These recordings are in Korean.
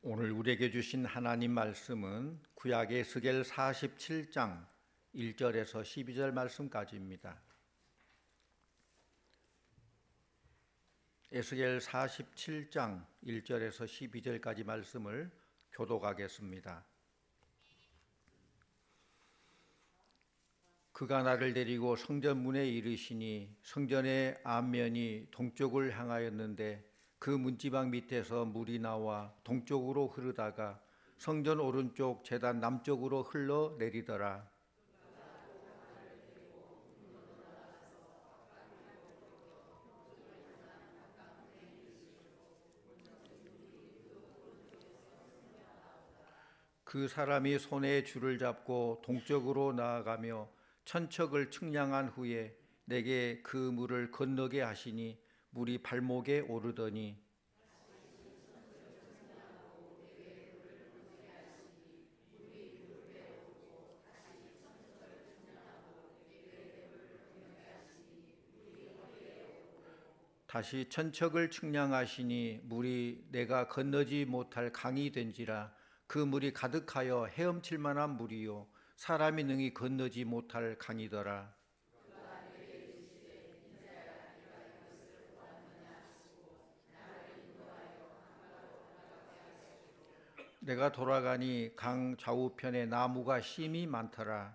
오늘 우리에게 주신 하나님 말씀은 구약의 에스겔 47장 1절에서 12절 말씀까지입니다. 에스겔 47장 1절에서 12절까지 말씀을 교독하겠습니다. 그가 나를 데리고 성전 문에 이르시니 성전의 앞면이 동쪽을 향하였는데 그 문지방 밑에서 물이 나와 동쪽으로 흐르다가 성전 오른쪽 제단 남쪽으로 흘러 내리더라. 그 사람이 손에 줄을 잡고 동쪽으로 나아가며 천척을 측량한 후에 내게 그 물을 건너게 하시니 물이 발목에 오르더니 다시 천척을 측량하시니 물이 내가 건너지 못할 강이 된지라. 그 물이 가득하여 헤엄칠 만한 물이요 사람이 능히 건너지 못할 강이더라. 내가 돌아가니 강 좌우편에 나무가 심이 많더라.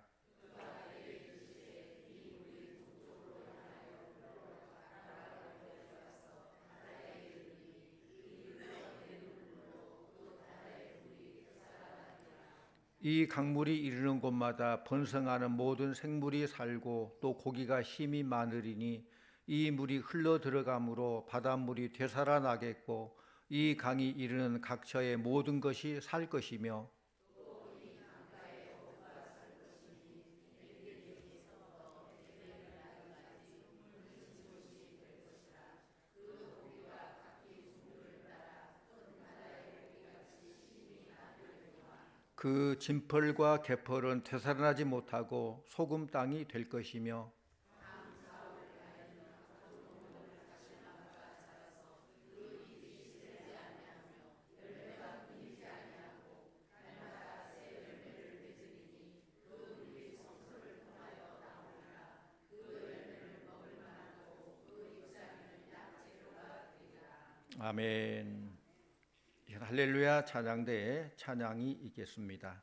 이 강물이 이르는 곳마다 번성하는 모든 생물이 살고 또 고기가 심이 많으리니 이 물이 흘러 들어가므로 바닷물이 되살아나겠고 이 강이 이르는 각처의 모든 것이 살 것이며 그 진펄과 개펄은 되살아나지 못하고 소금 땅이 될 것이며 아멘. 할렐루야 찬양대에 찬양이 있겠습니다.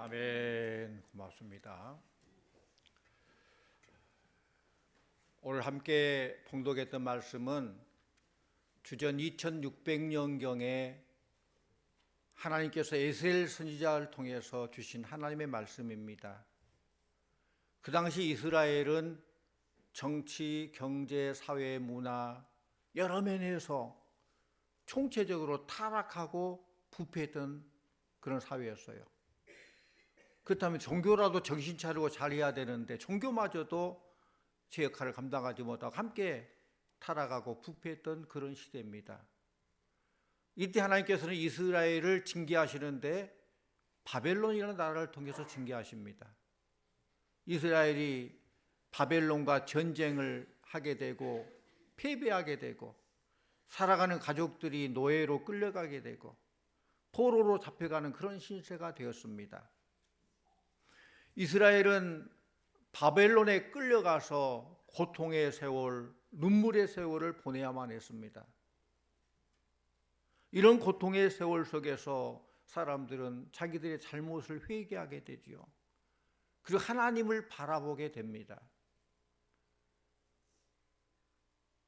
아멘. 고맙습니다. 오늘 함께 봉독했던 말씀은 주전 2600년경에 하나님께서 에스겔 선지자를 통해서 주신 하나님의 말씀입니다. 그 당시 이스라엘은 정치, 경제, 사회, 문화 여러 면에서 총체적으로 타락하고 부패했던 그런 사회였어요. 그렇다면 종교라도 정신 차리고 잘해야 되는데 종교마저도 제 역할을 감당하지 못하고 함께 타락하고 부패했던 그런 시대입니다. 이때 하나님께서는 이스라엘을 징계하시는데 바벨론이라는 나라를 통해서 징계하십니다. 이스라엘이 바벨론과 전쟁을 하게 되고 패배하게 되고 살아가는 가족들이 노예로 끌려가게 되고 포로로 잡혀가는 그런 신세가 되었습니다. 이스라엘은 바벨론에 끌려가서 고통의 세월, 눈물의 세월을 보내야만 했습니다. 이런 고통의 세월 속에서 사람들은 자기들의 잘못을 회개하게 되지요. 그리고 하나님을 바라보게 됩니다.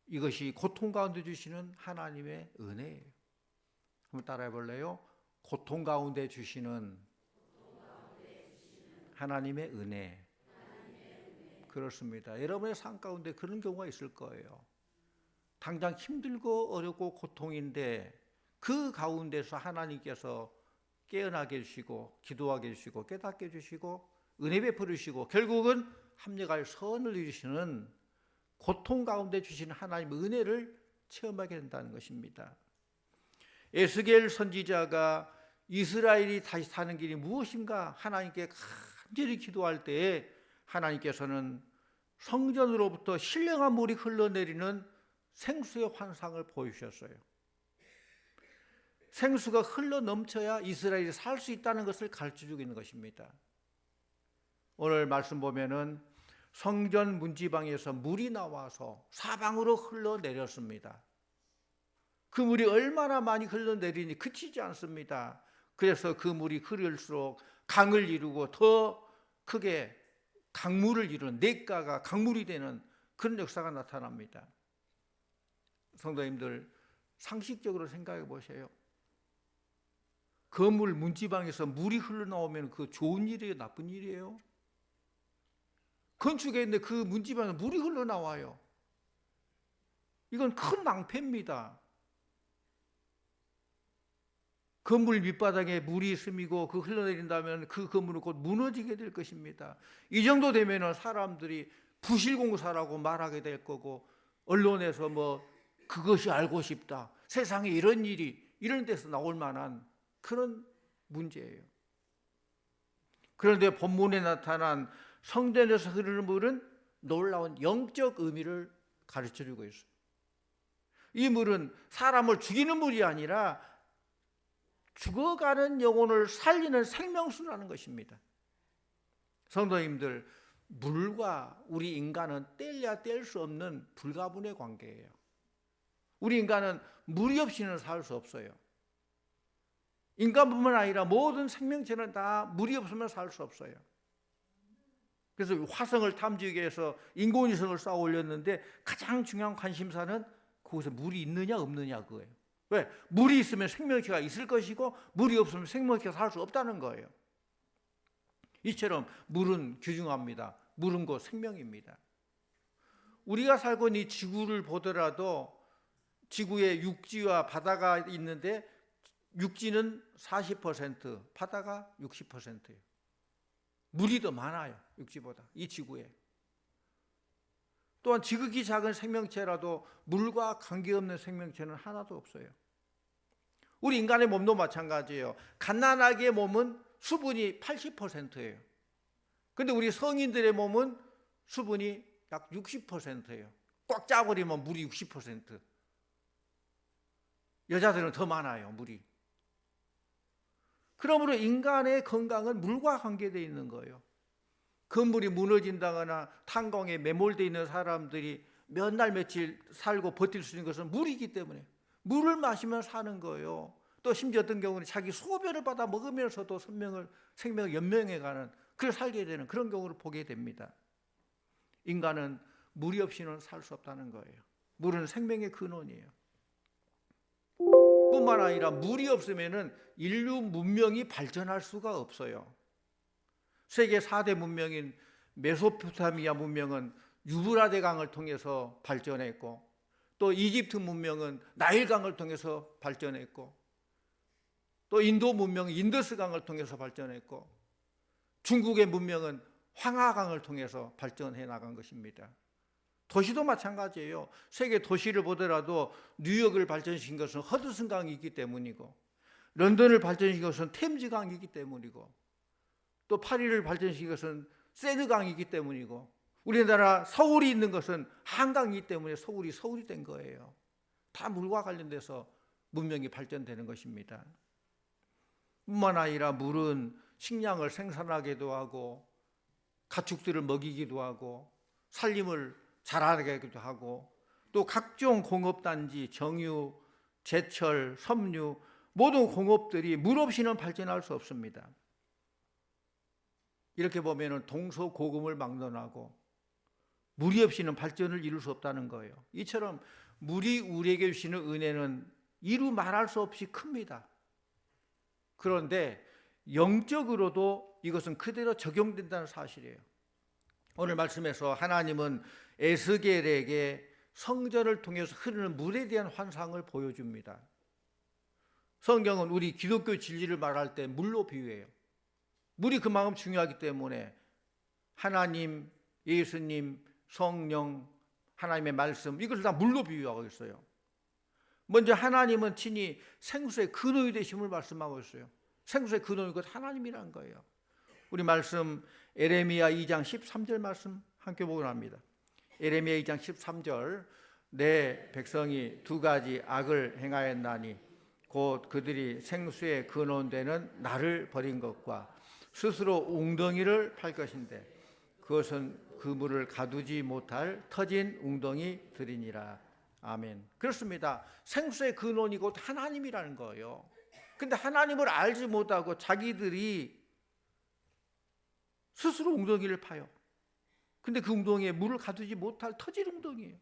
이것이 고통 가운데 주시는 하나님의 은혜예요. 한번 따라해 볼래요? 고통 가운데 주시는 하나님의 은혜. 그렇습니다. 여러분의 삶 가운데 그런 경우가 있을 거예요. 당장 힘들고 어렵고 고통인데 그 가운데서 하나님께서 깨어나게 해주시고 기도하게 해주시고 깨닫게 해주시고 은혜 베풀어 주시고 결국은 합력하여 선을 이루시는 고통 가운데 주시는 하나님의 은혜를 체험하게 된다는 것입니다. 에스겔 선지자가 이스라엘이 다시 사는 길이 무엇인가 하나님께 간절히 기도할 때에 하나님께서는 성전으로부터 신령한 물이 흘러내리는 생수의 환상을 보여주셨어요. 생수가 흘러넘쳐야 이스라엘이 살 수 있다는 것을 가르쳐주고 있는 것입니다. 오늘 말씀 보면은 성전 문지방에서 물이 나와서 사방으로 흘러내렸습니다. 그 물이 얼마나 많이 흘러내리니 그치지 않습니다. 그래서 그 물이 흐를수록 강을 이루고 더 크게 강물을 이루는 냇가가 강물이 되는 그런 역사가 나타납니다. 성도님들 상식적으로 생각해 보세요. 건물 문지방에서 물이 흘러나오면 그 좋은 일이에요? 나쁜 일이에요? 건축에 있는데 그 문지방에서 물이 흘러나와요. 이건 큰 낭패입니다. 건물 밑바닥에 물이 스미고 그 흘러내린다면 그 건물은 곧 무너지게 될 것입니다. 이 정도 되면 사람들이 부실공사라고 말하게 될 거고 언론에서 뭐 그것이 알고 싶다. 세상에 이런 일이 이런 데서 나올 만한 그런 문제예요. 그런데 본문에 나타난 성전에서 흐르는 물은 놀라운 영적 의미를 가르쳐주고 있어요. 이 물은 사람을 죽이는 물이 아니라 죽어가는 영혼을 살리는 생명수라는 것입니다. 성도님들, 물과 우리 인간은 뗄래야 뗄 수 없는 불가분의 관계예요. 우리 인간은 물이 없이는 살 수 없어요. 인간뿐만 아니라 모든 생명체는 다 물이 없으면 살 수 없어요. 그래서 화성을 탐지하기 위해서 인공위성을 쌓아 올렸는데 가장 중요한 관심사는 그곳에 물이 있느냐 없느냐 그거예요. 왜? 물이 있으면 생명체가 있을 것이고 물이 없으면 생명체가 살 수 없다는 거예요. 이처럼 물은 귀중합니다. 물은 곧 생명입니다. 우리가 살고 있는 이 지구를 보더라도 지구에 육지와 바다가 있는데 육지는 40%, 바다가 60%예요. 물이 더 많아요. 육지보다. 이 지구에. 또한 지극히 작은 생명체라도 물과 관계없는 생명체는 하나도 없어요. 우리 인간의 몸도 마찬가지예요. 갓난아기의 몸은 수분이 80%예요. 그런데 우리 성인들의 몸은 수분이 약 60%예요. 꽉 짜버리면 물이 60%. 여자들은 더 많아요, 물이. 그러므로 인간의 건강은 물과 관계되어 있는 거예요. 건물이 무너진다거나 탄광에 매몰되어 있는 사람들이 몇 날 며칠 살고 버틸 수 있는 것은 물이기 때문에 물을 마시면 사는 거예요. 또 심지어 어떤 경우는 자기 소변을 받아 먹으면서도 생명을 연명해가는, 그렇게 살게 되는 그런 경우를 보게 됩니다. 인간은 물이 없이는 살 수 없다는 거예요. 물은 생명의 근원이에요. 뿐만 아니라 물이 없으면 인류 문명이 발전할 수가 없어요. 세계 4대 문명인 메소포타미아 문명은 유브라데 강을 통해서 발전했고, 또 이집트 문명은 나일강을 통해서 발전했고, 또 인도 문명은 인더스 강을 통해서 발전했고, 중국의 문명은 황하강을 통해서 발전해 나간 것입니다. 도시도 마찬가지예요. 세계 도시를 보더라도 뉴욕을 발전시킨 것은 허드슨 강이 있기 때문이고, 런던을 발전시킨 것은 템즈 강이기 때문이고, 또 파리를 발전시킨 것은 세느 강이기 때문이고, 우리나라 서울이 있는 것은 한강이기 때문에 서울이 된 거예요. 다 물과 관련돼서 문명이 발전되는 것입니다. 뿐만 아니라 물은 식량을 생산하기도 하고, 가축들을 먹이기도 하고, 살림을 잘하게 하기도 하고, 또 각종 공업단지, 정유, 제철, 섬유, 모든 공업들이 물 없이는 발전할 수 없습니다. 이렇게 보면 동서고금을 막론하고 물이 없이는 발전을 이룰 수 없다는 거예요. 이처럼 물이 우리에게 주시는 은혜는 이루 말할 수 없이 큽니다. 그런데 영적으로도 이것은 그대로 적용된다는 사실이에요. 오늘 말씀에서 하나님은 에스겔에게 성전을 통해서 흐르는 물에 대한 환상을 보여줍니다. 성경은 우리 기독교 진리를 말할 때 물로 비유해요. 물이 그만큼 중요하기 때문에 하나님, 예수님, 성령, 하나님의 말씀, 이것을 다 물로 비유하고 있어요. 먼저 하나님은 친히 생수의 근원이 되심을 말씀하고 있어요. 생수의 근원이 곧 하나님이라는 거예요. 우리 말씀 에레미야 2장 13절 말씀 함께 보기로 합니다. 에레미야 2장 13절, 내 백성이 두 가지 악을 행하였나니 곧 그들이 생수의 근원되는 나를 버린 것과 스스로 웅덩이를 팔 것인데 그것은 그 물을 가두지 못할 터진 웅덩이들이니라. 아멘. 그렇습니다. 생수의 근원이 곧 하나님이라는 거예요. 근데 하나님을 알지 못하고 자기들이 스스로 웅덩이를 파요. 근데 그 웅덩이에 물을 가두지 못할 터질 웅덩이에요.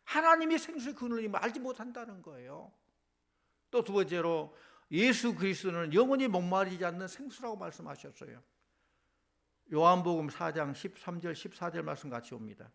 하나님이 생수의 근원임을 알지 못한다는 거예요. 또 두 번째로 예수 그리스도는 영원히 목마르지 않는 생수라고 말씀하셨어요. 요한복음 4장 13절 14절 말씀 같이 옵니다.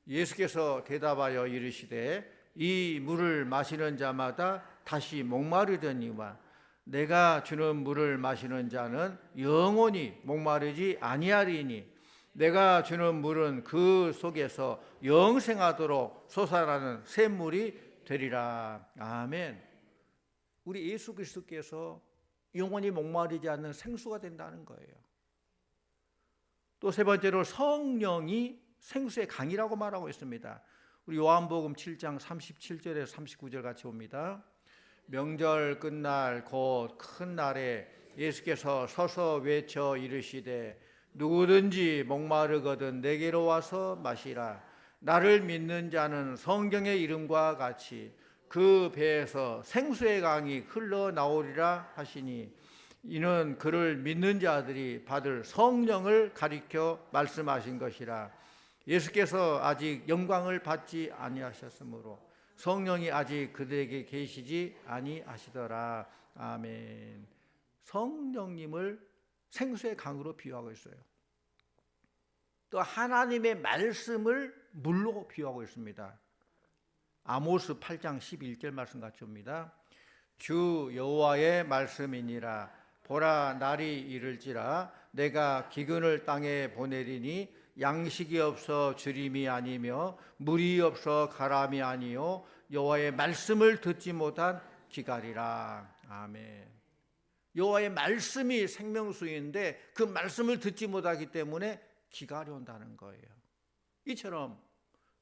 예수께서 대답하여 이르시되 이 물을 마시는 자마다 다시 목마르더니와 내가 주는 물을 마시는 자는 영원히 목마르지 아니하리니 내가 주는 물은 그 속에서 영생하도록 솟아나는 샘물이 되리라. 아멘. 우리 예수 그리스도께서 영원히 목마르지 않는 생수가 된다는 거예요. 또 세 번째로 성령이 생수의 강이라고 말하고 있습니다. 우리 요한복음 7장 37절에서 39절 같이 봅니다. 명절 끝날 곧 큰 날에 예수께서 서서 외쳐 이르시되 누구든지 목마르거든 내게로 와서 마시라. 나를 믿는 자는 성경의 이름과 같이 그 배에서 생수의 강이 흘러나오리라 하시니 이는 그를 믿는 자들이 받을 성령을 가리켜 말씀하신 것이라. 예수께서 아직 영광을 받지 아니하셨으므로 성령이 아직 그들에게 계시지 아니하시더라. 아멘. 성령님을 생수의 강으로 비유하고 있어요. 또 하나님의 말씀을 물로 비유하고 있습니다. 아모스 8장 11절 말씀 같이 옵니다. 주 여호와의 말씀이니라. 보라 날이 이를지라 내가 기근을 땅에 보내리니 양식이 없어 주림이 아니며 물이 없어 가람이 아니요 여호와의 말씀을 듣지 못한 기갈이라. 아멘. 여호와의 말씀이 생명수인데 그 말씀을 듣지 못하기 때문에 기갈이 온다는 거예요. 이처럼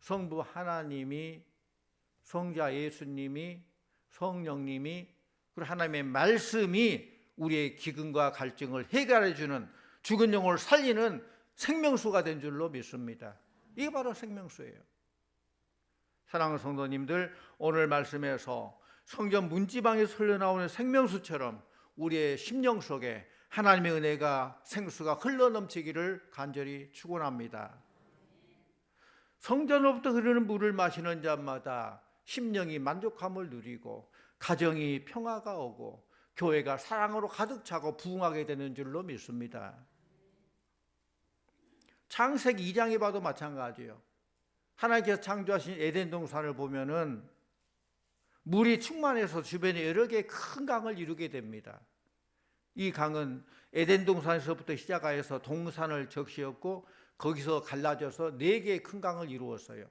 성부 하나님이, 성자 예수님이, 성령님이, 그리고 하나님의 말씀이 우리의 기근과 갈증을 해결해 주는, 죽은 영혼을 살리는 생명수가 된 줄로 믿습니다. 이게 바로 생명수예요. 사랑하는 성도님들, 오늘 말씀에서 성전 문지방에서 흘러나오는 생명수처럼 우리의 심령 속에 하나님의 은혜가 생수가 흘러넘치기를 간절히 축원합니다. 성전으로부터 흐르는 물을 마시는 자마다 심령이 만족함을 누리고 가정이 평화가 오고 교회가 사랑으로 가득 차고 부흥하게 되는 줄로 믿습니다. 창세기 2장에 봐도 마찬가지예요. 하나님께서 창조하신 에덴 동산을 보면은 물이 충만해서 주변에 여러 개의 큰 강을 이루게 됩니다. 이 강은 에덴 동산에서부터 시작하여서 동산을 적시었고 거기서 갈라져서 4개의 큰 강을 이루었어요.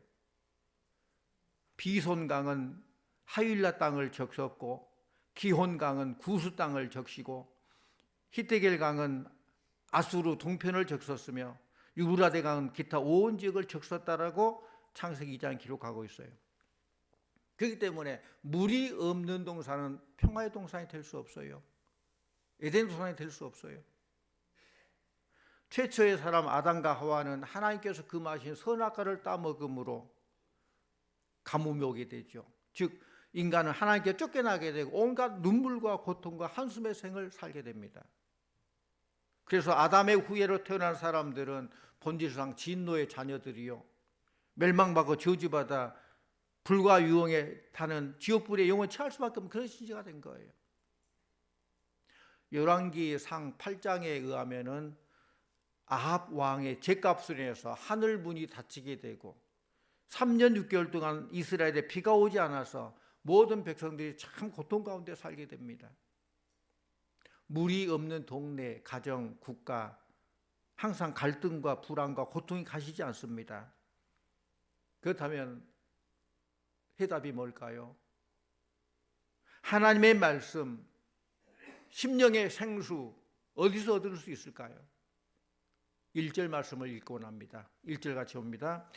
비손강은 하윌라 땅을 적셨고 기혼강은 구스 땅을 적시고 히데겔 강은 아수르 동편을 적셨으며 유브라데 강은 기타 온 지역을 적셨다라고 창세기 2장 기록하고 있어요. 그렇기 때문에 물이 없는 동산은 평화의 동산이 될 수 없어요. 에덴 동산이 될 수 없어요. 최초의 사람 아담과 하와는 하나님께서 금하신 선악과를 따먹음으로 가뭄이 오게 되죠. 즉 인간은 하나님께 쫓겨나게 되고 온갖 눈물과 고통과 한숨의 생을 살게 됩니다. 그래서 아담의 후예로 태어난 사람들은 본질상 진노의 자녀들이요, 멸망받고 저주받아 불과 유황에 타는 지옥불의 영혼을 취할 수밖에 없는 그런 신세가 된 거예요. 열왕기상 8장에 의하면은 아합 왕의 죄값으로 인해서 하늘 문이 닫히게 되고 3년 6개월 동안 이스라엘에 비가 오지 않아서 모든 백성들이 참 고통 가운데 살게 됩니다. 물이 없는 동네, 가정, 국가 항상 갈등과 불안과 고통이 가시지 않습니다. 그렇다면 해답이 뭘까요? 하나님의 말씀, 심령의 생수 어디서 얻을 수 있을까요? 1절 말씀을 읽고 납니다. 1절 같이 봅니다.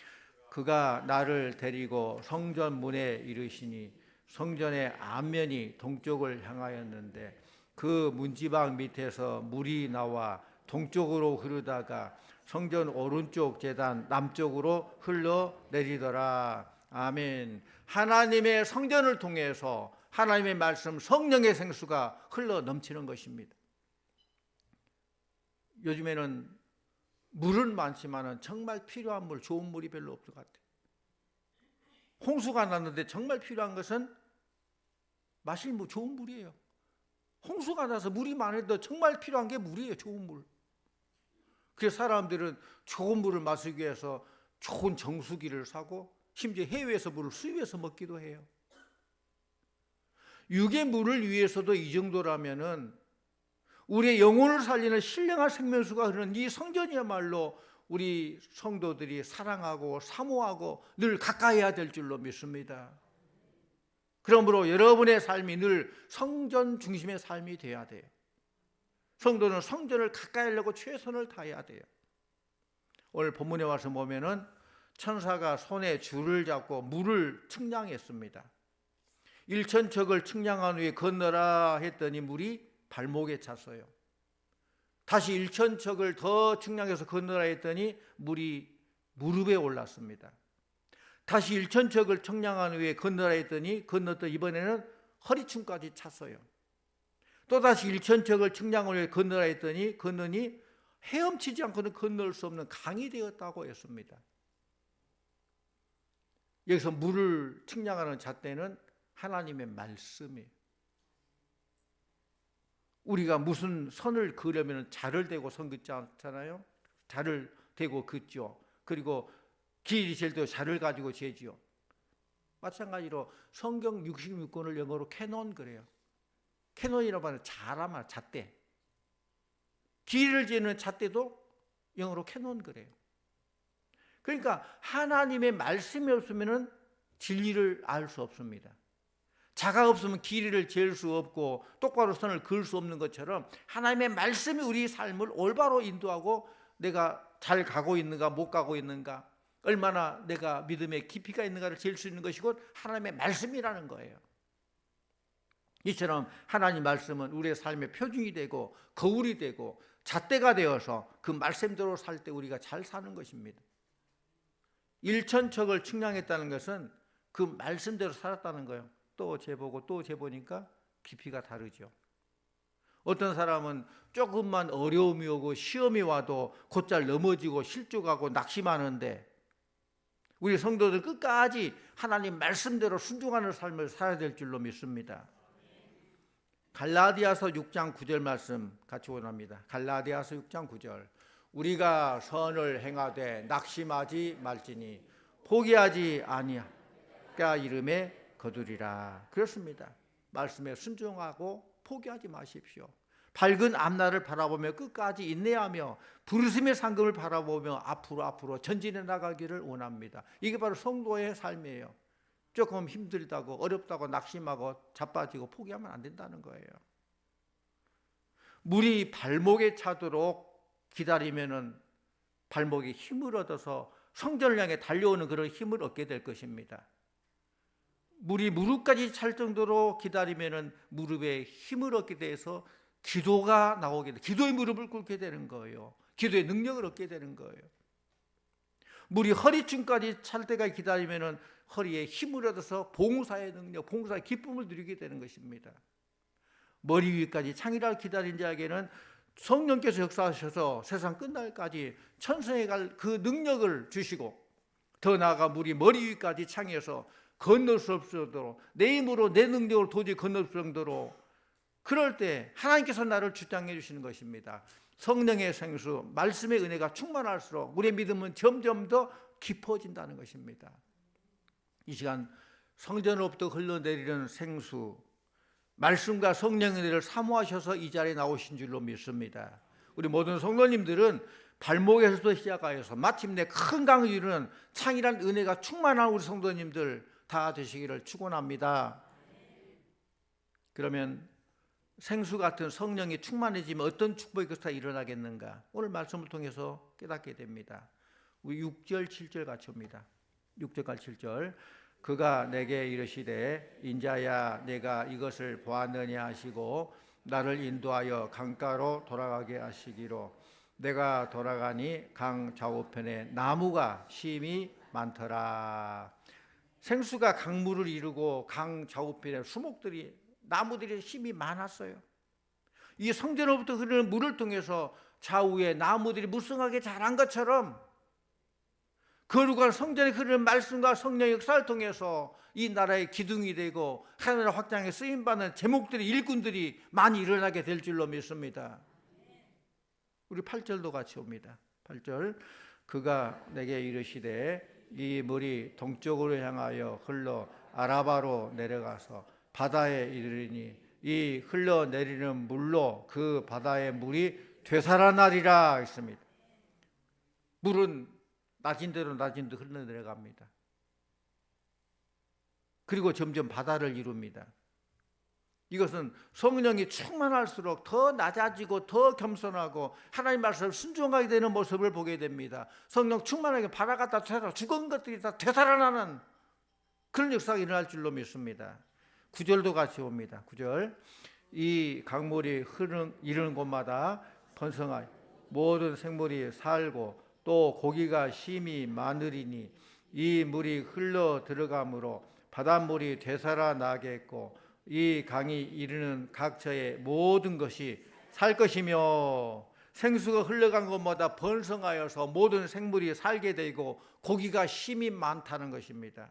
그가 나를 데리고 성전 문에 이르시니 성전의 앞면이 동쪽을 향하였는데 그 문지방 밑에서 물이 나와 동쪽으로 흐르다가 성전 오른쪽 제단 남쪽으로 흘러내리더라. 아멘. 하나님의 성전을 통해서 하나님의 말씀 성령의 생수가 흘러넘치는 것입니다. 요즘에는 물은 많지만 정말 필요한 물, 좋은 물이 별로 없을 것 같아요. 홍수가 났는데 정말 필요한 것은 마실 물, 좋은 물이에요. 홍수가 나서 물이 많아도 정말 필요한 게 물이에요. 좋은 물. 그래서 사람들은 좋은 물을 마시기 위해서 좋은 정수기를 사고 심지어 해외에서 물을 수입해서 먹기도 해요. 육의 물을 위해서도 이 정도라면은 우리의 영혼을 살리는 신령한 생명수가 흐르는 이 성전이야말로 우리 성도들이 사랑하고 사모하고 늘 가까이 해야 될 줄로 믿습니다. 그러므로 여러분의 삶이 늘 성전 중심의 삶이 돼야 돼요. 성도는 성전을 가까이 하려고 최선을 다해야 돼요. 오늘 본문에 와서 보면은 천사가 손에 줄을 잡고 물을 측량했습니다. 1,000척을 측량한 후에 건너라 했더니 물이 발목에 찼어요. 다시 1,000척을 더 측량해서 건너라 했더니 물이 무릎에 올랐습니다. 다시 1,000척을 측량한 후에 건너라 했더니 건넜더니 이번에는 허리춤까지 찼어요. 또다시 1,000척을 측량한 후에 건너라 했더니 건너니 헤엄치지 않고는 건널 수 없는 강이 되었다고 했습니다. 여기서 물을 측량하는 잣대는 하나님의 말씀이에요. 우리가 무슨 선을 그으려면 자를 대고 선 긋지 않잖아요. 자를 대고 긋죠. 그리고 길이 잴 때 자를 가지고 재지요. 마찬가지로 성경 66권을 영어로 캐논 그래요. 캐논이라고 하는 자라마 잣대. 길을 재는 잣대도 영어로 캐논 그래요. 그러니까 하나님의 말씀이 없으면 진리를 알 수 없습니다. 자가 없으면 길이를 잴 수 없고 똑바로 선을 그을 수 없는 것처럼 하나님의 말씀이 우리 삶을 올바로 인도하고 내가 잘 가고 있는가 못 가고 있는가 얼마나 내가 믿음의 깊이가 있는가를 잴 수 있는 것이고 하나님의 말씀이라는 거예요. 이처럼 하나님 말씀은 우리의 삶의 표준이 되고 거울이 되고 잣대가 되어서 그 말씀대로 살 때 우리가 잘 사는 것입니다. 1,000척을 측량했다는 것은 그 말씀대로 살았다는 거예요. 또 재보고 또 재보니까 깊이가 다르죠. 어떤 사람은 조금만 어려움이 오고 시험이 와도 곧잘 넘어지고 실족하고 낙심하는데, 우리 성도들 끝까지 하나님 말씀대로 순종하는 삶을 살아야 될 줄로 믿습니다. 갈라디아서 6장 9절 말씀 같이 원합니다. 갈라디아서 6장 9절. 우리가 선을 행하되 낙심하지 말지니 포기하지 아니하가 이름에 거두리라. 그렇습니다. 말씀에 순종하고 포기하지 마십시오. 밝은 앞날을 바라보며 끝까지 인내하며 부르심의 상급을 바라보며 앞으로 전진해 나가기를 원합니다. 이게 바로 성도의 삶이에요. 조금 힘들다고 어렵다고 낙심하고 자빠지고 포기하면 안 된다는 거예요. 물이 발목에 차도록 기다리면은 발목에 힘을 얻어서 성전을 향해 달려오는 그런 힘을 얻게 될 것입니다. 물이 무릎까지 찰 정도로 기다리면은 무릎에 힘을 얻게 돼서 기도가 나오게 돼. 기도의 무릎을 꿇게 되는 거예요. 기도의 능력을 얻게 되는 거예요. 물이 허리춤까지 찰 때가 기다리면은 허리에 힘을 얻어서 봉사의 능력, 봉사의 기쁨을 누리게 되는 것입니다. 머리 위까지 창이라 기다린 자에게는 성령께서 역사하셔서 세상 끝날까지 천성에 갈 그 능력을 주시고, 더 나아가 물이 머리 위까지 창해서 건널 수 없을 정도로, 내 힘으로 내 능력으로 도저히 건널 수 정도로, 그럴 때 하나님께서 나를 주장해 주시는 것입니다. 성령의 생수, 말씀의 은혜가 충만할수록 우리의 믿음은 점점 더 깊어진다는 것입니다. 이 시간 성전으로부터 흘러내리는 생수, 말씀과 성령의 은혜를 사모하셔서 이 자리에 나오신 줄로 믿습니다. 우리 모든 성도님들은 발목에서부터 시작하여서 마침내 큰 강을 이루는 창이란 은혜가 충만한 우리 성도님들 다 되시기를 축원합니다. 그러면 생수 같은 성령이 충만해지면 어떤 축복이 그 사이에 일어나겠는가? 오늘 말씀을 통해서 깨닫게 됩니다. 우리 6절 7절 같이 옵니다. 6절과 7절. 그가 내게 이르시되 인자야 내가 이것을 보았느냐 하시고 나를 인도하여 강가로 돌아가게 하시기로, 내가 돌아가니 강 좌우편에 나무가 심이 많더라. 생수가 강물을 이루고 강 좌우편에 수목들이, 나무들이 힘이 많았어요. 이 성전으로부터 흐르는 물을 통해서 좌우에 나무들이 무성하게 자란 것처럼, 거룩한 성전에 흐르는 말씀과 성령의 역사를 통해서 이 나라의 기둥이 되고 하나님의 확장에 쓰임받는 제목들이, 일꾼들이 많이 일어나게 될 줄로 믿습니다. 우리 8절도 같이 옵니다. 8절. 그가 내게 이르시되 이 물이 동쪽으로 향하여 흘러 아라바로 내려가서 바다에 이르리니 이 흘러내리는 물로 그 바다의 물이 되살아나리라 했습니다. 물은 낮은 대로 흘러내려갑니다. 그리고 점점 바다를 이룹니다. 이것은 성령이 충만할수록 더 낮아지고 더 겸손하고 하나님 말씀을 순종하게 되는 모습을 보게 됩니다. 성령 충만하게 바다가 다 되살아, 죽은 것들이 다 되살아나는 그런 역사가 일어날 줄로 믿습니다. 9절도 같이 옵니다. 9절. 이 강물이 이르는 곳마다 번성하여 모든 생물이 살고 또 고기가 심히 많으리니 이 물이 흘러 들어가므로 바닷물이 되살아나겠고 이 강이 이르는 각처의 모든 것이 살 것이며, 생수가 흘러간 곳마다 번성하여서 모든 생물이 살게 되고 고기가 심히 많다는 것입니다.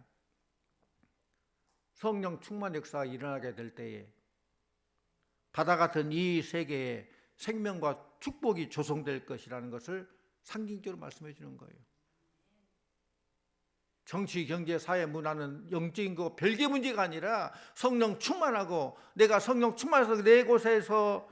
성령 충만 역사가 일어나게 될 때에 바다 같은 이 세계에 생명과 축복이 조성될 것이라는 것을 상징적으로 말씀해 주는 거예요. 정치, 경제, 사회, 문화는 영적인 거 별개 문제가 아니라 성령 충만하고, 내가 성령 충만해서 내 곳에서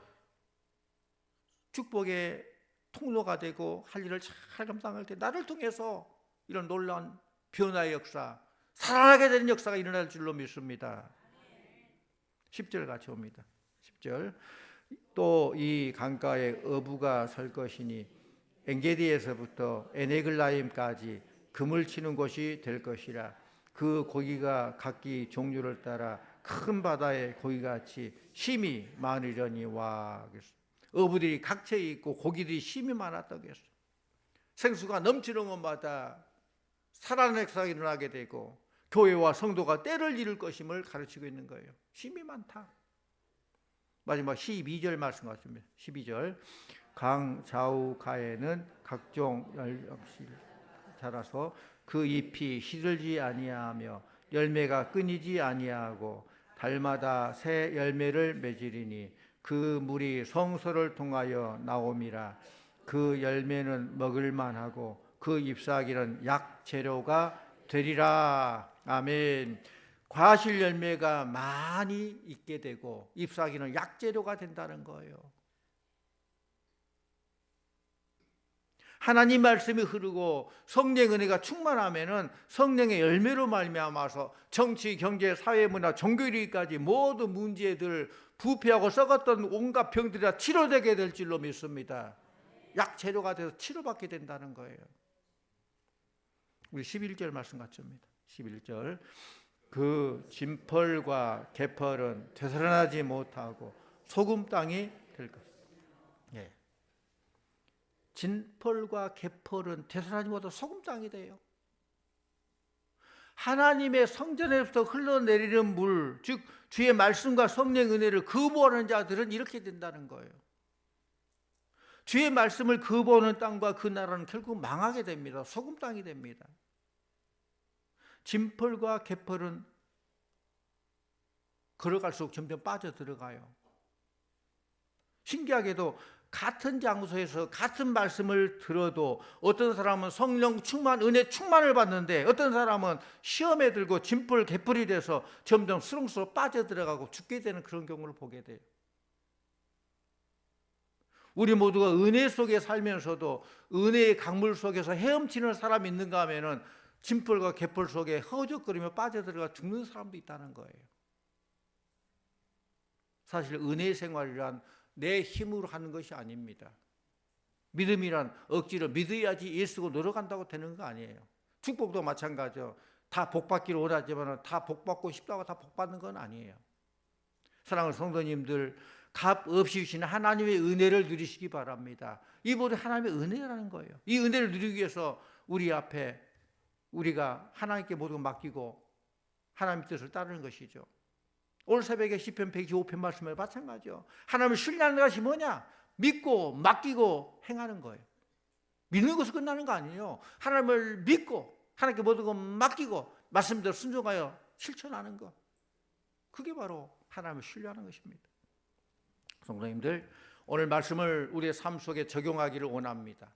축복의 통로가 되고 할 일을 잘 감당할 때 나를 통해서 이런 놀라운 변화의 역사, 살아나게 되는 역사가 일어날 줄로 믿습니다. 10절 같이 옵니다. 10절. 또 이 강가에 어부가 설 것이니 엔게디에서부터 에네글라임까지 금을 치는 곳이 될 것이라. 그 고기가 각기 종류를 따라 큰 바다의 고기같이 심이 많으려니와. 어부들이 각처에 있고 고기들이 심이 많았다고 했어요. 생수가 넘치는 곳마다 살아나는 역사가 일어나게 되고 교회와 성도가 때를 이룰 것임을 가르치고 있는 거예요. 힘이 많다. 마지막 12절 말씀 같습니다. 12절 강 좌우 가에는 각종 열역시 자라서 그 잎이 시들지 아니하며 열매가 끊이지 아니하고 달마다 새 열매를 맺으리니 그 물이 성소를 통하여 나옴이라. 그 열매는 먹을 만하고 그 잎사귀는 약 재료가 되리라. 아멘. 과실 열매가 많이 있게 되고 잎사귀는 약재료가 된다는 거예요. 하나님 말씀이 흐르고 성령의 은혜가 충만하면은 성령의 열매로 말미암아서 정치, 경제, 사회, 문화, 종교리까지 모든 문제들 부패하고 썩었던 온갖 병들이 다 치료되게 될 줄로 믿습니다. 약재료가 돼서 치료받게 된다는 거예요. 우리 11절 말씀 같습니다. 11절 그 진펄과 개펄은 되살아나지 못하고 소금 땅이 될 것이다. 예. 진펄과 개펄은 되살아나지 못하고 소금 땅이 돼요. 하나님의 성전에서 흘러내리는 물, 즉 주의 말씀과 성령의 은혜를 거부하는 자들은 이렇게 된다는 거예요. 주의 말씀을 거부하는 땅과 그 나라는 결국 망하게 됩니다. 소금 땅이 됩니다. 진펄과 개펄은 걸어갈수록 점점 빠져들어가요. 신기하게도 같은 장소에서 같은 말씀을 들어도 어떤 사람은 성령 충만, 은혜 충만을 받는데 어떤 사람은 시험에 들고 진펄, 개펄이 돼서 점점 수렁수로 빠져들어가고 죽게 되는 그런 경우를 보게 돼요. 우리 모두가 은혜 속에 살면서도 은혜의 강물 속에서 헤엄치는 사람이 있는가 하면은 진펄과 개펄 속에 허우적거리며 빠져들어가 죽는 사람도 있다는 거예요. 사실 은혜 생활이란 내 힘으로 하는 것이 아닙니다. 믿음이란 억지로 믿어야지 예수고 노력한다고 되는 거 아니에요. 축복도 마찬가지죠. 다 복받기를 원하지만 다 복받고 싶다고 다 복받는 건 아니에요. 사랑하는 성도님들, 값 없이 주시는 하나님의 은혜를 누리시기 바랍니다. 이 모든 하나님의 은혜라는 거예요. 이 은혜를 누리기 위해서 우리 앞에 우리가 하나님께 모든 걸 맡기고 하나님의 뜻을 따르는 것이죠. 오늘 새벽에 시편 125편 말씀에 마찬가지죠. 하나님을 신뢰하는 것이 뭐냐? 믿고 맡기고 행하는 거예요. 믿는 것으로 끝나는 거 아니에요. 하나님을 믿고 하나님께 모든 걸 맡기고 말씀대로 순종하여 실천하는 것. 그게 바로 하나님을 신뢰하는 것입니다. 성도님들, 오늘 말씀을 우리의 삶 속에 적용하기를 원합니다.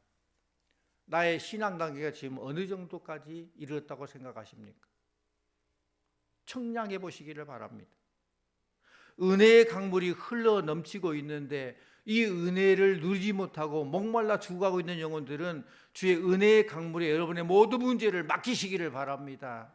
나의 신앙 단계가 지금 어느 정도까지 이르렀다고 생각하십니까? 청량해 보시기를 바랍니다. 은혜의 강물이 흘러 넘치고 있는데 이 은혜를 누리지 못하고 목말라 죽어가고 있는 영혼들은 주의 은혜의 강물에 여러분의 모든 문제를 맡기시기를 바랍니다.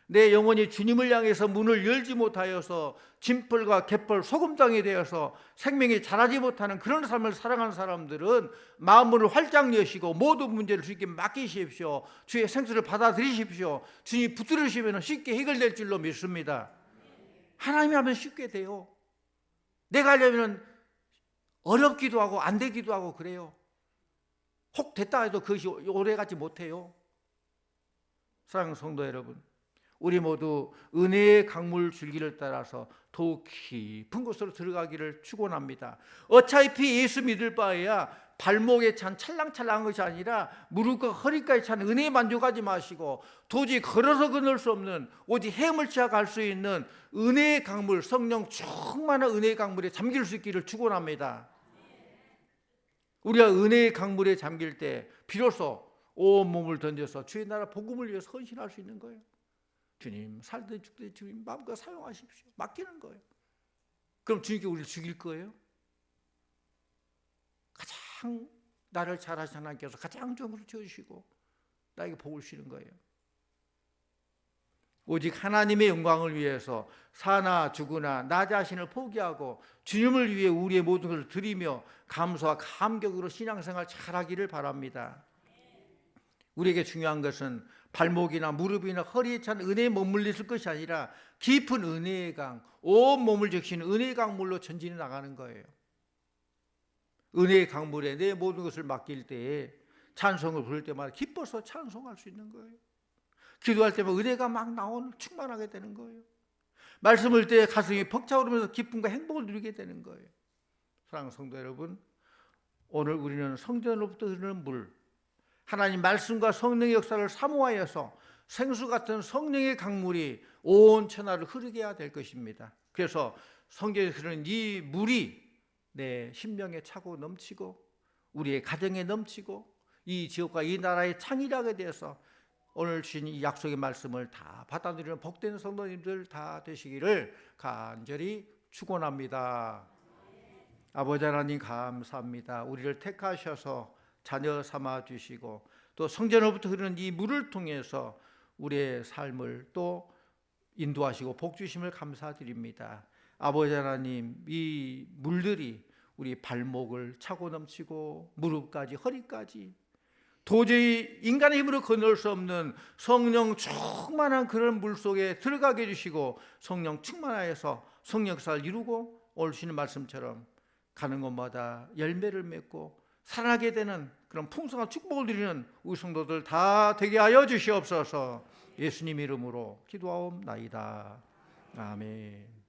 내 영혼이 주님을 향해서 문을 열지 못하여서 진펄과 개펄, 소금땅이 되어서 생명이 자라지 못하는 그런 삶을 살아가는 사람들은 마음을 활짝 여시고 모든 문제를 주님께 맡기십시오. 주의 생수를 받아들이십시오. 주님이 붙들으시면 쉽게 해결될 줄로 믿습니다. 하나님이 하면 쉽게 돼요. 내가 하려면 어렵기도 하고 안 되기도 하고 그래요. 혹 됐다 해도 그것이 오래가지 못해요. 사랑하는 성도 여러분, 우리 모두 은혜의 강물 줄기를 따라서 더욱 깊은 곳으로 들어가기를 축원합니다. 어차피 예수 믿을 바에야 발목에 찬 찰랑찰랑한 것이 아니라 무릎과 허리까지 찬 은혜에 만족하지 마시고 도저히 걸어서 건널 수 없는 오직 헤엄을 치아 갈 수 있는 은혜의 강물, 성령 충만한 은혜의 강물에 잠길 수 있기를 축원합니다. 우리가 은혜의 강물에 잠길 때 비로소 온 몸을 던져서 주의 나라 복음을 위해서 헌신할 수 있는 거예요. 주님 살든 죽든 주님 마음껏 사용하십시오. 맡기는 거예요. 그럼 주님께 우리를 죽일 거예요? 가장 나를 잘하신 하나님께서 가장 좋은 것을 주시고 나에게 복을 주시는 거예요. 오직 하나님의 영광을 위해서 사나 죽으나 나 자신을 포기하고 주님을 위해 우리의 모든 것을 드리며 감사와 감격으로 신앙생활 잘하기를 바랍니다. 우리에게 중요한 것은 발목이나 무릎이나 허리에 찬 은혜에 머물러 있을 것이 아니라 깊은 은혜의 강, 온 몸을 적시는 은혜의 강물로 전진해 나가는 거예요. 은혜의 강물에 내 모든 것을 맡길 때에 찬송을 부를 때마다 기뻐서 찬송할 수 있는 거예요. 기도할 때면 은혜가 막 충만하게 되는 거예요. 말씀을 때 가슴이 벅차오르면서 기쁨과 행복을 누리게 되는 거예요. 사랑하는 성도 여러분, 오늘 우리는 성전으로부터 흐르는 물, 하나님 말씀과 성령의 역사를 사모하여서 생수 같은 성령의 강물이 온 천하를 흐르게 해야 될 것입니다. 그래서 성경에 흐르는 이 물이 내 심령에 차고 넘치고 우리의 가정에 넘치고 이 지역과 이 나라의 창일하게 되어서 오늘 주신 이 약속의 말씀을 다 받아들이는 복된 성도님들 다 되시기를 간절히 축원합니다. 아버지 하나님 감사합니다. 우리를 택하셔서 자녀 삼아 주시고 또 성전으로부터 흐르는 이 물을 통해서 우리의 삶을 또 인도하시고 복 주심을 감사드립니다. 아버지 하나님, 이 물들이 우리 발목을 차고 넘치고 무릎까지 허리까지 도저히 인간의 힘으로 건널 수 없는 성령 충만한 그런 물 속에 들어가게 해주시고 성령 충만하여서 성령 역사를 이루고 오늘 주시는 말씀처럼 가는 곳마다 열매를 맺고 살아나게 되는 그런 풍성한 축복을 누리는 우리 성도들 다 되게 하여 주시옵소서. 예수님 이름으로 기도하옵나이다. 아멘.